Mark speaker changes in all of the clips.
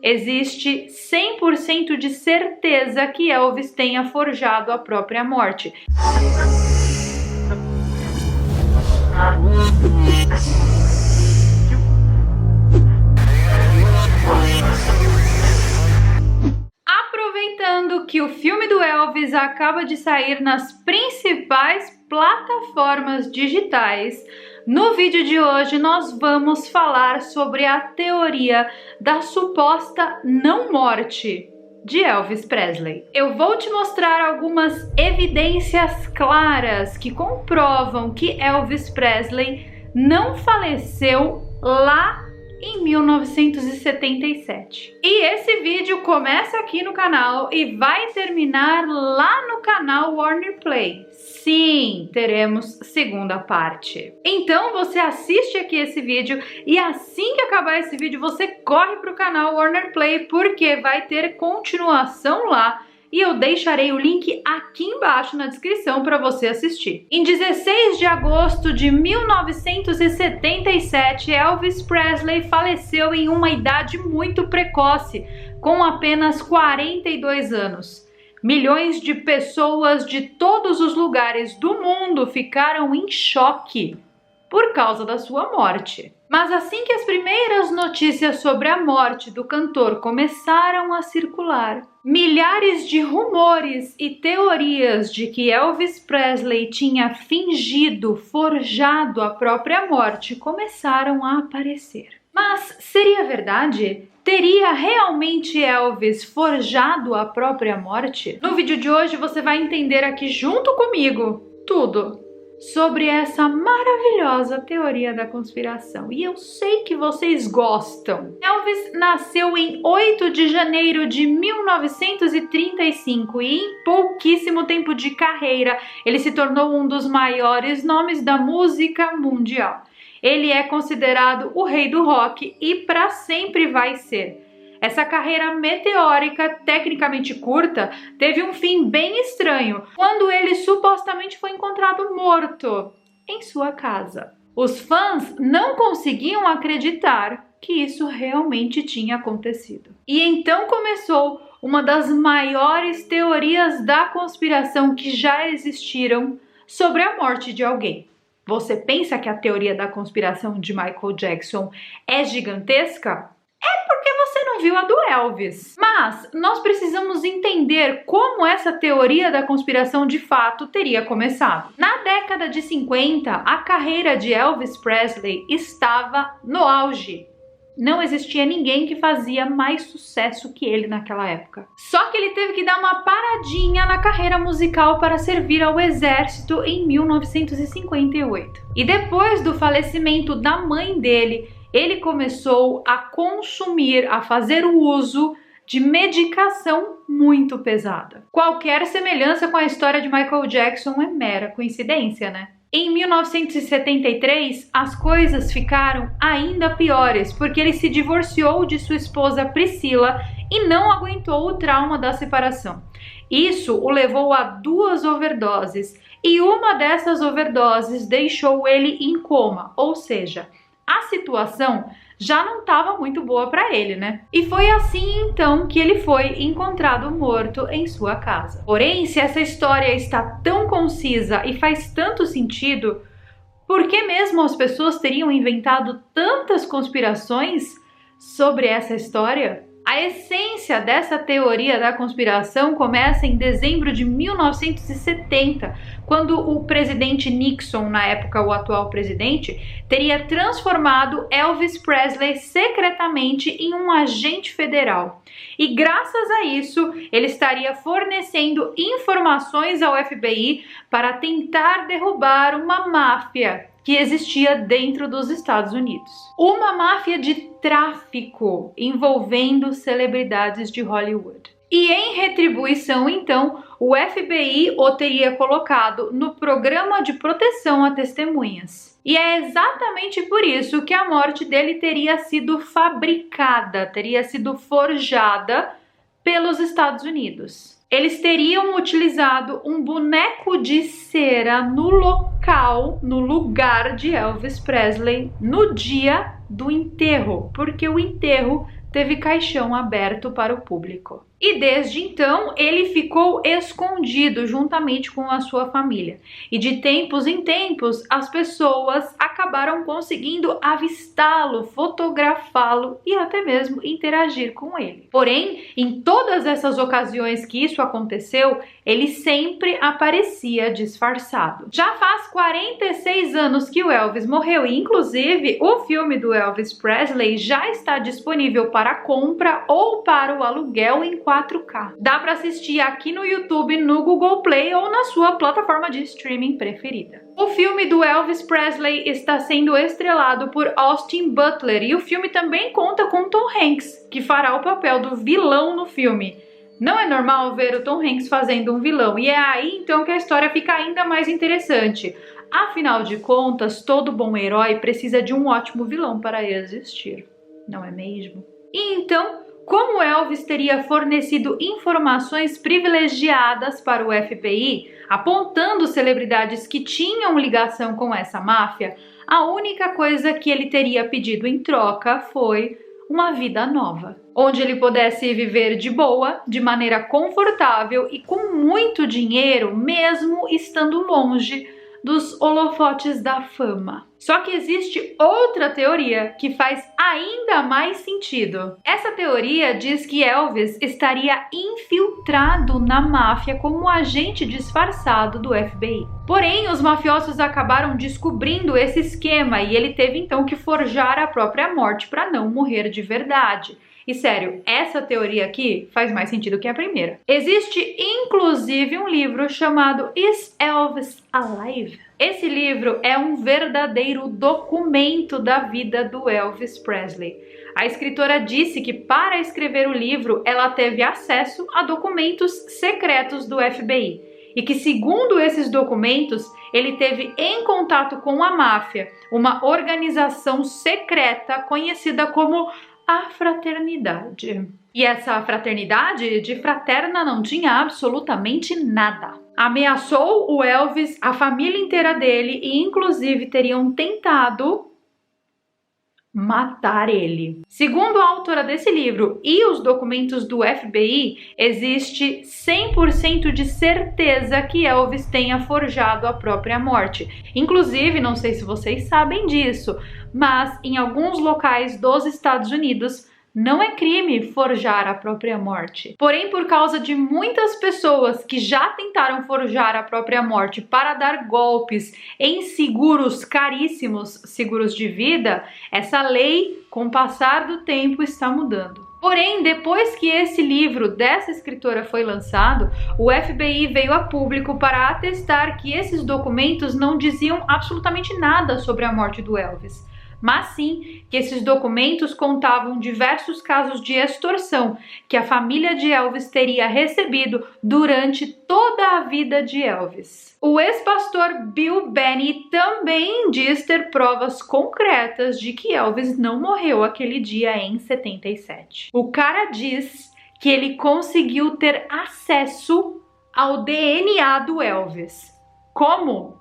Speaker 1: Existe 100% de certeza que Elvis tenha forjado a própria morte. Aproveitando que o filme do Elvis acaba de sair nas principais plataformas digitais, no vídeo de hoje nós vamos falar sobre a teoria da suposta não morte de Elvis Presley. Eu vou te mostrar algumas evidências claras que comprovam que Elvis Presley não faleceu lá em 1977. E esse vídeo começa aqui no canal e vai terminar lá no canal Warner Play. Sim, teremos segunda parte. Então você assiste aqui esse vídeo e assim que acabar esse vídeo você corre para o canal Warner Play, porque vai ter continuação lá. E eu deixarei o link aqui embaixo na descrição para você assistir. Em 16 de agosto de 1977, Elvis Presley faleceu em uma idade muito precoce, com apenas 42 anos. Milhões de pessoas de todos os lugares do mundo ficaram em choque por causa da sua morte. Mas assim que as primeiras notícias sobre a morte do cantor começaram a circular, milhares de rumores e teorias de que Elvis Presley tinha fingido, forjado a própria morte começaram a aparecer. Mas seria verdade? Teria realmente Elvis forjado a própria morte? No vídeo de hoje você vai entender aqui junto comigo tudo sobre essa maravilhosa teoria da conspiração. E eu sei que vocês gostam. Elvis nasceu em 8 de janeiro de 1935 e em pouquíssimo tempo de carreira ele se tornou um dos maiores nomes da música mundial. Ele é considerado o rei do rock e para sempre vai ser. Essa carreira meteórica, tecnicamente curta, teve um fim bem estranho, quando ele supostamente foi encontrado morto em sua casa. Os fãs não conseguiam acreditar que isso realmente tinha acontecido. E então começou uma das maiores teorias da conspiração que já existiram sobre a morte de alguém. Você pensa que a teoria da conspiração de Michael Jackson é gigantesca? Você não viu a do Elvis. Mas nós precisamos entender como essa teoria da conspiração de fato teria começado. Na década de 50, a carreira de Elvis Presley estava no auge. Não existia ninguém que fazia mais sucesso que ele naquela época. Só que ele teve que dar uma paradinha na carreira musical para servir ao exército em 1958. E depois do falecimento da mãe dele, ele começou a consumir, a fazer o uso de medicação muito pesada. Qualquer semelhança com a história de Michael Jackson é mera coincidência, né? Em 1973, as coisas ficaram ainda piores, porque ele se divorciou de sua esposa Priscila e não aguentou o trauma da separação. Isso o levou a 2 overdoses, e uma dessas overdoses deixou ele em coma, ou seja, a situação já não estava muito boa para ele, né? E foi assim então que ele foi encontrado morto em sua casa. Porém, se essa história está tão concisa e faz tanto sentido, por que mesmo as pessoas teriam inventado tantas conspirações sobre essa história? A essência dessa teoria da conspiração começa em dezembro de 1970, quando o presidente Nixon, na época o atual presidente, teria transformado Elvis Presley secretamente em um agente federal. E graças a isso, ele estaria fornecendo informações ao FBI para tentar derrubar uma máfia que existia dentro dos Estados Unidos. Uma máfia de tráfico envolvendo celebridades de Hollywood. E em retribuição, então, o FBI o teria colocado no programa de proteção a testemunhas. E é exatamente por isso que a morte dele teria sido fabricada, teria sido forjada pelos Estados Unidos. Eles teriam utilizado um boneco de cera no lugar de Elvis Presley no dia do enterro, porque o enterro teve caixão aberto para o público. E desde então ele ficou escondido juntamente com a sua família. E de tempos em tempos as pessoas acabaram conseguindo avistá-lo, fotografá-lo e até mesmo interagir com ele. Porém, em todas essas ocasiões que isso aconteceu, ele sempre aparecia disfarçado. Já faz 46 anos que o Elvis morreu e inclusive o filme do Elvis Presley já está disponível para compra ou para o aluguel em 4K. Dá para assistir aqui no YouTube, no Google Play ou na sua plataforma de streaming preferida. O filme do Elvis Presley está sendo estrelado por Austin Butler e o filme também conta com Tom Hanks, que fará o papel do vilão no filme. Não é normal ver o Tom Hanks fazendo um vilão, e é aí então que a história fica ainda mais interessante. Afinal de contas, todo bom herói precisa de um ótimo vilão para existir, não é mesmo? E então, como Elvis teria fornecido informações privilegiadas para o FBI, apontando celebridades que tinham ligação com essa máfia, a única coisa que ele teria pedido em troca foi uma vida nova, onde ele pudesse viver de boa, de maneira confortável e com muito dinheiro, mesmo estando longe dos holofotes da fama. Só que existe outra teoria que faz ainda mais sentido. Essa teoria diz que Elvis estaria infiltrado na máfia como um agente disfarçado do FBI. Porém, os mafiosos acabaram descobrindo esse esquema e ele teve então que forjar a própria morte para não morrer de verdade. E sério, essa teoria aqui faz mais sentido que a primeira. Existe inclusive um livro chamado Is Elvis Alive? Esse livro é um verdadeiro documento da vida do Elvis Presley. A escritora disse que para escrever o livro ela teve acesso a documentos secretos do FBI e que, segundo esses documentos, ele teve em contato com a máfia, uma organização secreta conhecida como a fraternidade. E essa fraternidade de fraterna não tinha absolutamente nada. Ameaçou o Elvis, a família inteira dele e inclusive teriam tentado matar ele. Segundo a autora desse livro e os documentos do FBI, existe 100% de certeza que Elvis tenha forjado a própria morte. Inclusive, não sei se vocês sabem disso, mas em alguns locais dos Estados Unidos não é crime forjar a própria morte. Porém, por causa de muitas pessoas que já tentaram forjar a própria morte para dar golpes em seguros caríssimos, seguros de vida, essa lei, com o passar do tempo, está mudando. Porém, depois que esse livro dessa escritora foi lançado, o FBI veio a público para atestar que esses documentos não diziam absolutamente nada sobre a morte do Elvis, mas sim que esses documentos contavam diversos casos de extorsão que a família de Elvis teria recebido durante toda a vida de Elvis. O ex-pastor Bill Benny também diz ter provas concretas de que Elvis não morreu aquele dia em 77. O cara diz que ele conseguiu ter acesso ao DNA do Elvis. Como?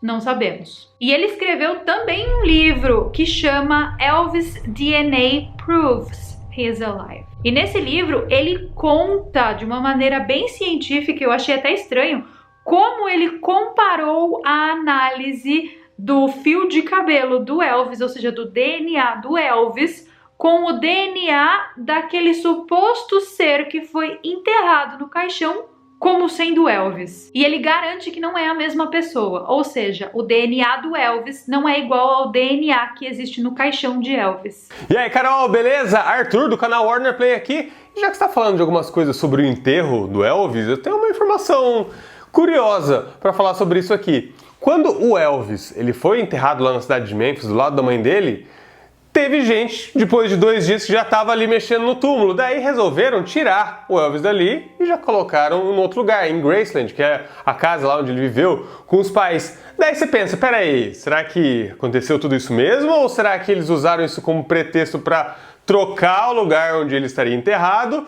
Speaker 1: Não sabemos. E ele escreveu também um livro que chama Elvis DNA Proves He's Alive. E nesse livro ele conta de uma maneira bem científica, eu achei até estranho, como ele comparou a análise do fio de cabelo do Elvis, ou seja, do DNA do Elvis, com o DNA daquele suposto ser que foi enterrado no caixão como sendo Elvis. E ele garante que não é a mesma pessoa, ou seja, o DNA do Elvis não é igual ao DNA que existe no caixão de Elvis.
Speaker 2: E aí, Carol, beleza? Arthur do canal Warner Play aqui. E já que você está falando de algumas coisas sobre o enterro do Elvis, eu tenho uma informação curiosa para falar sobre isso aqui. Quando o Elvis ele foi enterrado lá na cidade de Memphis, do lado da mãe dele, teve gente, depois de 2 dias, que já estava ali mexendo no túmulo. Daí resolveram tirar o Elvis dali e já colocaram em outro lugar, em Graceland, que é a casa lá onde ele viveu com os pais. Daí você pensa, peraí, será que aconteceu tudo isso mesmo? Ou será que eles usaram isso como pretexto para trocar o lugar onde ele estaria enterrado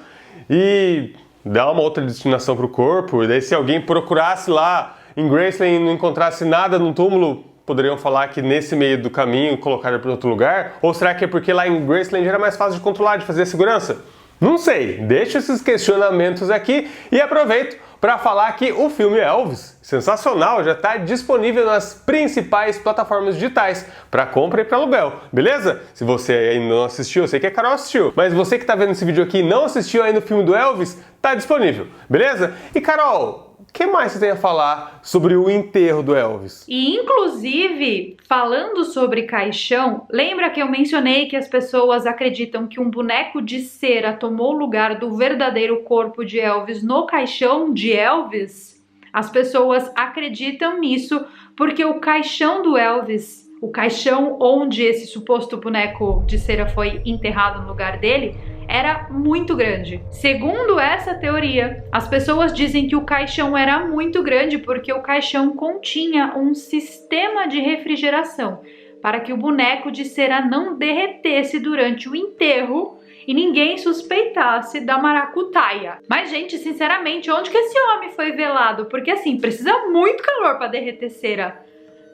Speaker 2: e dar uma outra destinação para o corpo? E daí se alguém procurasse lá em Graceland e não encontrasse nada no túmulo, poderiam falar que nesse meio do caminho colocaram para outro lugar? Ou será que é porque lá em Graceland era mais fácil de controlar, de fazer segurança? Não sei, deixo esses questionamentos aqui e aproveito para falar que o filme Elvis, sensacional, já está disponível nas principais plataformas digitais para compra e para aluguel, beleza? Se você ainda não assistiu, eu sei que a Carol assistiu, mas você que está vendo esse vídeo aqui e não assistiu ainda o filme do Elvis, está disponível, beleza? E Carol, o que mais você tem a falar sobre o enterro do Elvis?
Speaker 1: E inclusive, falando sobre caixão, lembra que eu mencionei que as pessoas acreditam que um boneco de cera tomou o lugar do verdadeiro corpo de Elvis no caixão de Elvis? As pessoas acreditam nisso porque o caixão do Elvis, o caixão onde esse suposto boneco de cera foi enterrado no lugar dele, era muito grande. Segundo essa teoria, as pessoas dizem que o caixão era muito grande porque o caixão continha um sistema de refrigeração para que o boneco de cera não derretesse durante o enterro e ninguém suspeitasse da maracutaia. Mas, gente, sinceramente, onde que esse homem foi velado? Porque, assim, precisa muito calor para derreter cera,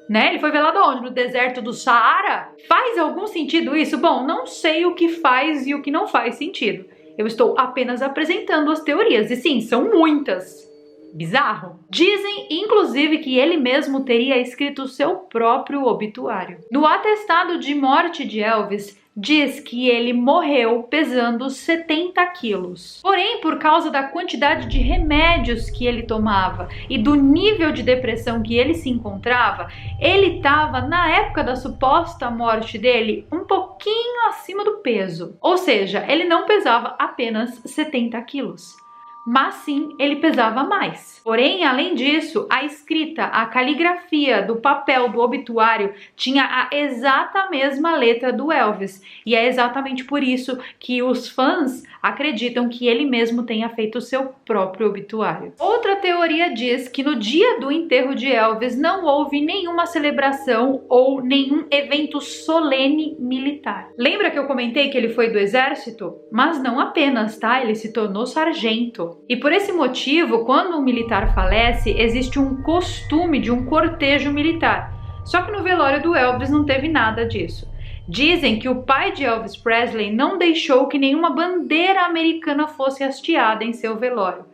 Speaker 1: né? Ele foi velado onde? No deserto do Saara? Faz algum sentido isso? Bom, não sei o que faz e o que não faz sentido. Eu estou apenas apresentando as teorias. E sim, são muitas. Bizarro. Dizem, inclusive, que ele mesmo teria escrito o seu próprio obituário. No atestado de morte de Elvis, diz que ele morreu pesando 70 quilos. Porém, por causa da quantidade de remédios que ele tomava e do nível de depressão que ele se encontrava, ele estava, na época da suposta morte dele, um pouquinho acima do peso. Ou seja, ele não pesava apenas 70 quilos. Mas sim, ele pesava mais. Porém, além disso, a escrita, a caligrafia do papel do obituário tinha a exata mesma letra do Elvis. E é exatamente por isso que os fãs acreditam que ele mesmo tenha feito o seu próprio obituário. Outra teoria diz que no dia do enterro de Elvis não houve nenhuma celebração ou nenhum evento solene militar. Lembra que eu comentei que ele foi do exército? Mas não apenas, tá? Ele se tornou sargento. E por esse motivo, quando um militar falece, existe um costume de um cortejo militar. Só que no velório do Elvis não teve nada disso. Dizem que o pai de Elvis Presley não deixou que nenhuma bandeira americana fosse hasteada em seu velório.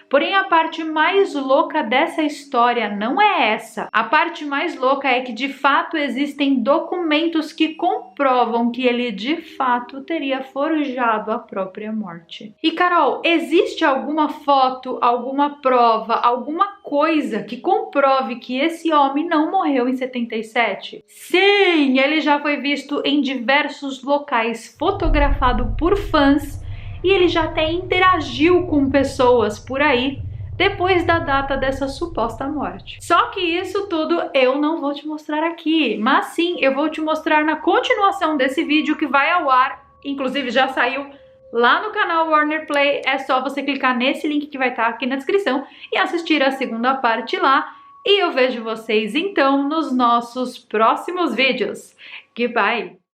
Speaker 1: Porém, a parte mais louca dessa história não é essa. A parte mais louca é que, de fato, existem documentos que comprovam que ele, de fato, teria forjado a própria morte. E, Carol, existe alguma foto, alguma prova, alguma coisa que comprove que esse homem não morreu em 77? Sim, ele já foi visto em diversos locais, fotografado por fãs, e ele já até interagiu com pessoas por aí depois da data dessa suposta morte. Só que isso tudo eu não vou te mostrar aqui, mas sim, eu vou te mostrar na continuação desse vídeo que vai ao ar, inclusive já saiu lá no canal Warner Play. É só você clicar nesse link que vai estar aqui na descrição e assistir a segunda parte lá. E eu vejo vocês então nos nossos próximos vídeos. Goodbye!